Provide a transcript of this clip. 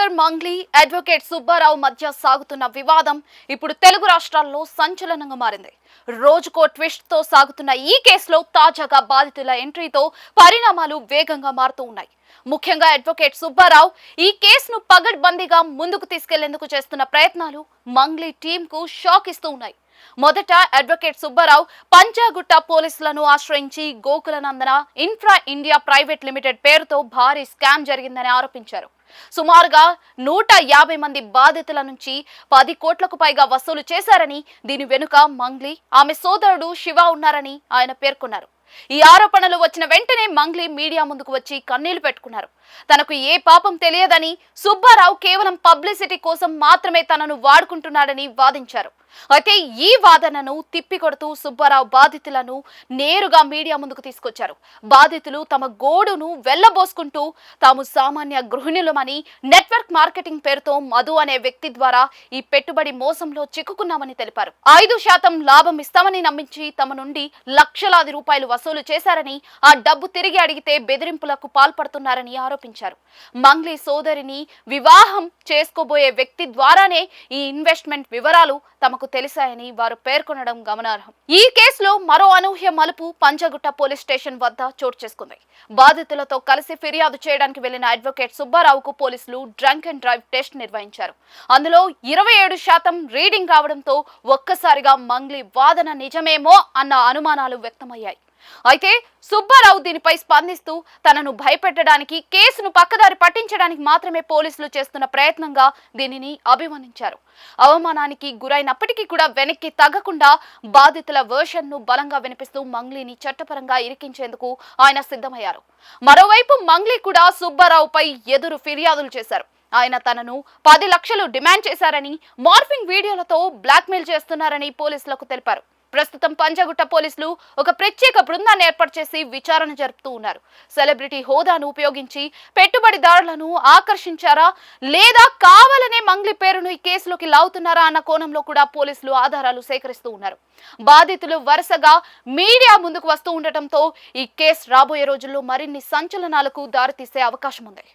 Singer Mangli, advocate Subbarao మధ్య సాగుతున్న వివాదం ఇప్పుడు తెలుగు రాష్ట్రాల్లో సంచలనంగా మారింది. రోజుకో ట్విస్ట్ తో సాగుతున్న ఈ కేసులో తాజాగా బాధితుల ఎంట్రీతో పరిణామాలు వేగంగా మారుతూ ఉన్నాయి. ముఖ్యంగా అడ్వకేట్ సుబ్బారావు ఈ కేసును పగడ్బందీగా ముందుకు తీసుకెళ్లేందుకు చేస్తున్న ప్రయత్నాలు మంగ్లీ టీంకు షాక్ ఇస్తూ ఉన్నాయి. మొదట అడ్వకేట్ సుబ్బారావు పంజాగుట్ట పోలీసులను ఆశ్రయించి గోకులనందన ఇన్ఫ్రా ఇండియా ప్రైవేట్ లిమిటెడ్ పేరుతో భారీ స్కామ్ జరిగిందని ఆరోపించారు. సుమారుగా 150 మంది బాధితుల నుంచి 10 కోట్లకు పైగా వసూలు చేశారని, దీని వెనుక మంగ్లీ, ఆమె సోదరుడు శివ ఉన్నారని ఆయన పేర్కొన్నారు. ఈ ఆరోపణలు వచ్చిన వెంటనే మంగ్లీ మీడియా ముందుకు వచ్చి కన్నీళ్లు పెట్టుకున్నారు. తనకు ఏ పాపం తెలియదని, సుబ్బారావు కేవలం పబ్లిసిటీ కోసం మాత్రమే తనను వాడుకుంటున్నాడని వాదించారు. అయితే ఈ వాదనను తిప్పికొడుతూ సుబ్బారావు బాధితులను నేరుగా మీడియా ముందుకు తీసుకొచ్చారు. బాధితులు తమ గోడును వెళ్లబోసుకుంటూ తాము సామాన్య గృహిణులమని, నెట్వర్క్ మార్కెటింగ్ పేరుతో మధు అనే వ్యక్తి ద్వారా ఈ పెట్టుబడి మోసంలో చిక్కుకున్నామని తెలిపారు. 5% లాభం ఇస్తామని నమ్మించి తమ నుండి లక్షలాది రూపాయలు వసూలు చేశారని, ఆ డబ్బు తిరిగి అడిగితే బెదిరింపులకు పాల్పడుతున్నారని ఆరోపించారు. మంగ్లీ సోదరిని వివాహం చేసుకోబోయే వ్యక్తి ద్వారానే ఈ ఇన్వెస్ట్మెంట్ వివరాలు తమకు తెలిసాయని వారు పేర్కొనడం గమనార్హం. ఈ కేసులో మరో అనూహ్య మలుపు పంజాగుట్ట పోలీస్ స్టేషన్ వద్ద చోటు చేసుకుంది. బాధితులతో కలిసి ఫిర్యాదు చేయడానికి వెళ్లిన అడ్వకేట్ సుబ్బారావుకు పోలీసులు డ్రంక్ అండ్ డ్రైవ్ టెస్ట్ నిర్వహించారు. అందులో 27% రీడింగ్ రావడంతో ఒక్కసారిగా మంగ్లీ వాదన నిజమేమో అన్న అనుమానాలు వ్యక్తమయ్యాయి. అయితే సుబ్బారావు దీనిపై స్పందిస్తూ తనను భయపెట్టడానికి, కేసును పక్కదారి పట్టించడానికి మాత్రమే పోలీసులు చేస్తున్న ప్రయత్నంగా దీనిని అభివర్ణించారు. అవమానానికి గురైనప్పటికీ కూడా వెనక్కి తగ్గకుండా బాధితుల వెర్షన్ను బలంగా వినిపిస్తూ మంగ్లీని చట్టపరంగా ఇరికించేందుకు ఆయన సిద్ధమయ్యారు. మరోవైపు మంగ్లీ కూడా సుబ్బారావుపై ఎదురు ఫిర్యాదులు చేశారు. ఆయన తనను 10 లక్షలు డిమాండ్ చేశారని, మార్ఫింగ్ వీడియోలతో బ్లాక్మెయిల్ చేస్తున్నారని పోలీసులకు తెలిపారు. ప్రస్తుతం పంజాగుట్ట పోలీసులు ఒక ప్రత్యేక బృందాన్ని ఏర్పాటు చేసి విచారణ జరుపుతూ ఉన్నారు. సెలబ్రిటీ హోదాను ఉపయోగించి పెట్టుబడిదారులను ఆకర్షించారా, లేదా కావాలనే మంగ్లీ పేరును ఈ కేసులోకి లాగుతున్నారా అన్న కోణంలో కూడా పోలీసులు ఆధారాలు సేకరిస్తూ ఉన్నారు. బాధితులు వరుసగా మీడియా ముందుకు వస్తూ ఉండటంతో ఈ కేసు రాబోయే రోజుల్లో మరిన్ని సంచలనాలకు దారితీసే అవకాశం ఉంది.